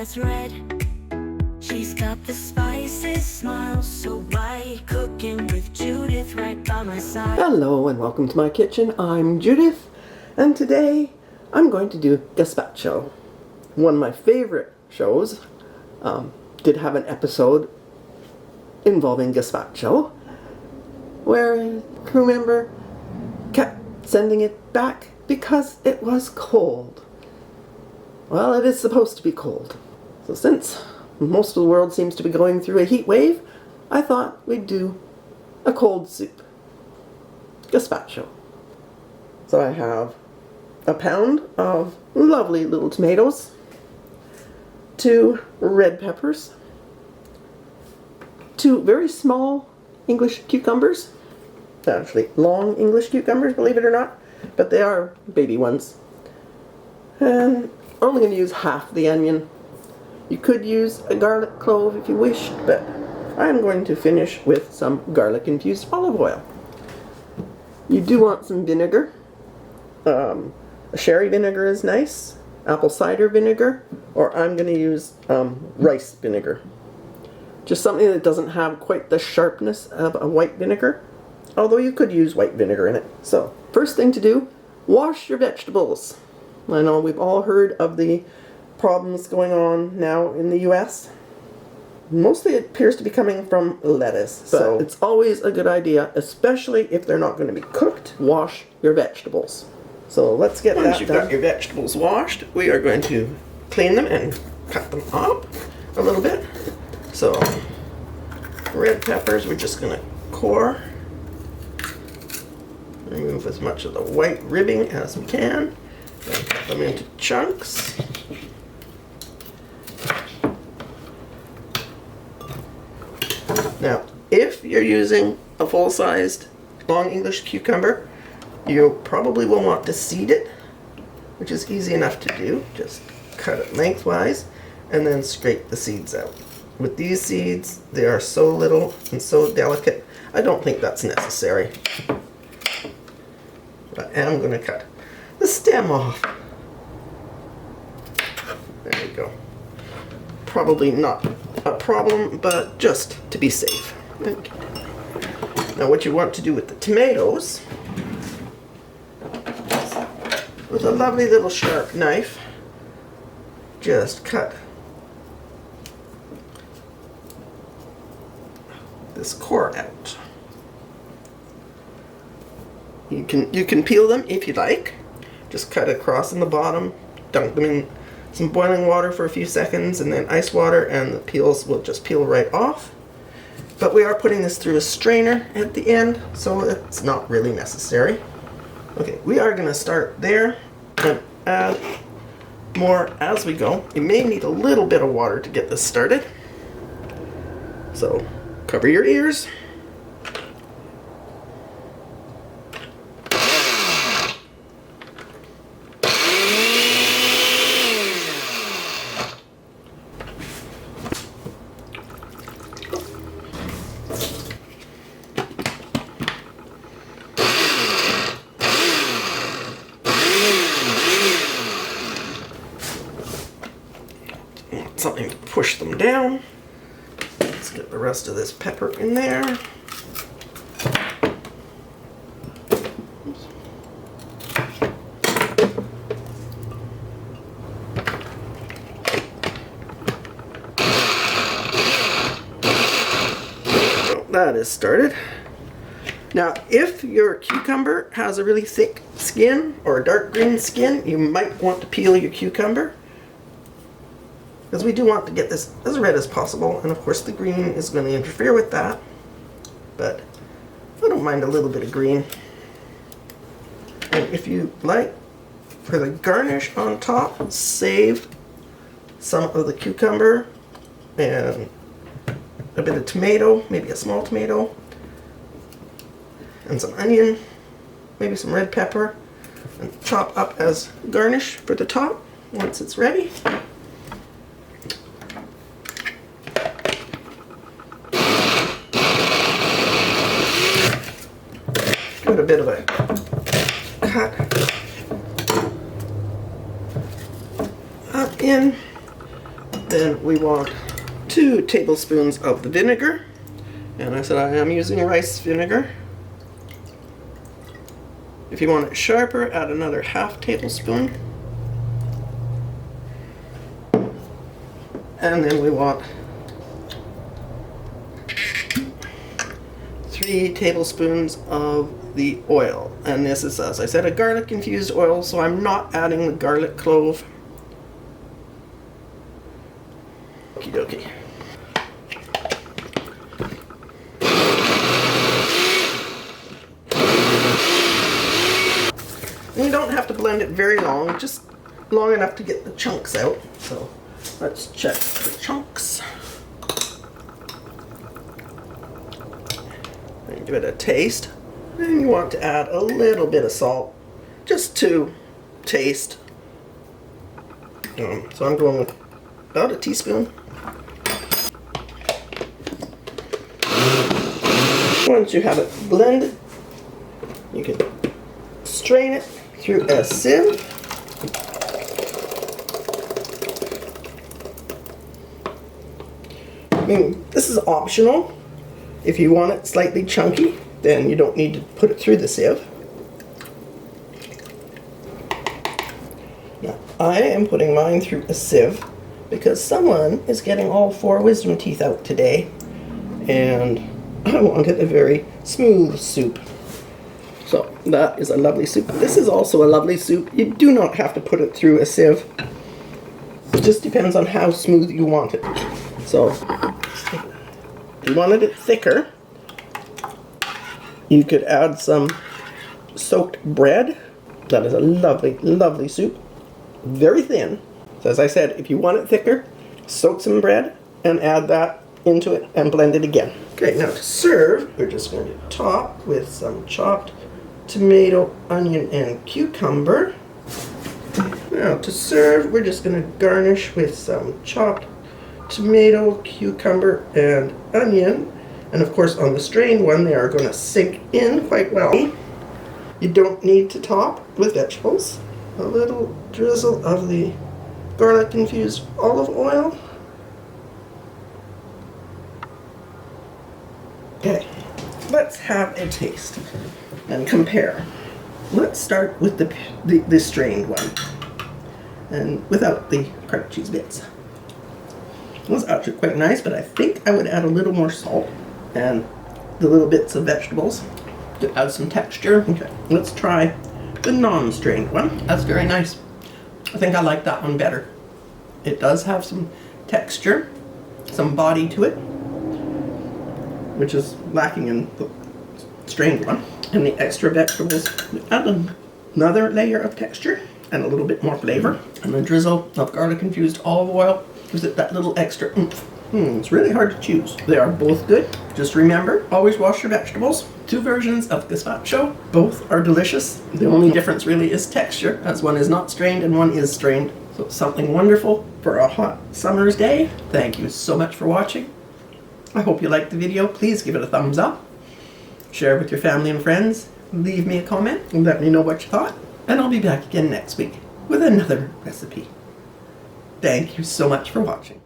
that's red. She's got the spices, smile so bright. Cooking with Judith right by my side. Hello and welcome to my kitchen. I'm Judith, and today I'm going to do Gazpacho. One of my favorite shows did have an episode involving Gazpacho, where a crew member kept sending it back because it was cold. Well, it is supposed to be cold. So since most of the world seems to be going through a heat wave, I thought we'd do a cold soup. Gazpacho. So I have a pound of lovely little tomatoes, 2 red peppers, 2 very small English cucumbers, actually long English cucumbers, believe it or not, but they are baby ones. And I'm only going to use half the onion. You could use a garlic clove if you wished, but I'm going to finish with some garlic infused olive oil. You do want some vinegar. A sherry vinegar is nice, apple cider vinegar, or I'm going to use rice vinegar. Just something that doesn't have quite the sharpness of a white vinegar, although you could use white vinegar in it. So, first thing to do, wash your vegetables. I know we've all heard of the problems going on now in the US. Mostly it appears to be coming from lettuce, so it's always a good idea, especially if they're not going to be cooked, wash your vegetables. So let's get that done. Once you've got your vegetables washed, we are going to clean them and cut them up a little bit. So, red peppers we're just going to core. Remove as much of the white ribbing as we can. Then cut them into chunks. Now, if you're using a full-sized long English cucumber, you probably will want to seed it, which is easy enough to do. Just cut it lengthwise and then scrape the seeds out. With these seeds, they are so little and so delicate, I don't think that's necessary. But I am going to cut the stem off. There we go. Probably not a problem, but just to be safe. Okay. Now what you want to do with the tomatoes, with a lovely little sharp knife, just cut this core out. You can peel them if you like. Just cut it across in the bottom, dunk them in some boiling water for a few seconds, and then ice water, and the peels will just peel right off. But we are putting this through a strainer at the end, so it's not really necessary. Okay, we are going to start there and add more as we go. You may need a little bit of water to get this started. So, cover your ears. Something to push them down. Let's get the rest of this pepper in there. So that is started. Now, if your cucumber has a really thick skin or a dark green skin, you might want to peel your cucumber, because we do want to get this as red as possible, and of course the green is going to interfere with that, but I don't mind a little bit of green. And if you like, for the garnish on top, save some of the cucumber and a bit of tomato, maybe a small tomato, and some onion, maybe some red pepper, and chop up as garnish for the top once it's ready. Give it a bit of a cut up in Then we want 2 tablespoons of the vinegar. And I said I am using rice vinegar. If you want it sharper, add another ½ tablespoon. And then we want 3 tablespoons of the oil. And this is, as I said, a garlic infused oil, so I'm not adding the garlic clove. Okie dokie. And you don't have to blend it very long, just long enough to get the chunks out. So let's check the chunks. And give it a taste. And you want to add a little bit of salt, just to taste. So I'm going with about a teaspoon. Once you have it blended, you can strain it through a sieve. I mean, this is optional. If you want it slightly chunky, then you don't need to put it through the sieve. Now, I am putting mine through a sieve because someone is getting all 4 wisdom teeth out today, and I wanted a very smooth soup. So that is a lovely soup. This is also a lovely soup. You do not have to put it through a sieve. It just depends on how smooth you want it. So if you wanted it thicker, you could add some soaked bread. That is a lovely, lovely soup. Very thin. So as I said, if you want it thicker, soak some bread and add that into it and blend it again. Okay, now to serve, we're just going to top with some chopped tomato, onion, and cucumber. Now to serve, we're just going to garnish with some chopped tomato, cucumber, and onion. And of course on the strained one, they are going to sink in quite well. You don't need to top with vegetables. A little drizzle of the garlic infused olive oil. Okay, let's have a taste and compare. Let's start with the strained one, and without the cream cheese bits. It was actually quite nice, but I think I would add a little more salt and the little bits of vegetables to add some texture. Okay, let's try the non-strained one. That's very nice. I think I like that one better. It does have some texture, some body to it, which is lacking in the strained one. And the extra vegetables add another layer of texture and a little bit more flavor. And the drizzle of garlic infused olive oil gives it that little extra oomph. It's really hard to choose. They are both good. Just remember, always wash your vegetables. 2 versions of Gazpacho. Both are delicious. The only difference really is texture, as one is not strained and one is strained. So it's something wonderful for a hot summer's day. Thank you so much for watching. I hope you liked the video. Please give it a thumbs up. Share with your family and friends. Leave me a comment and let me know what you thought. And I'll be back again next week with another recipe. Thank you so much for watching.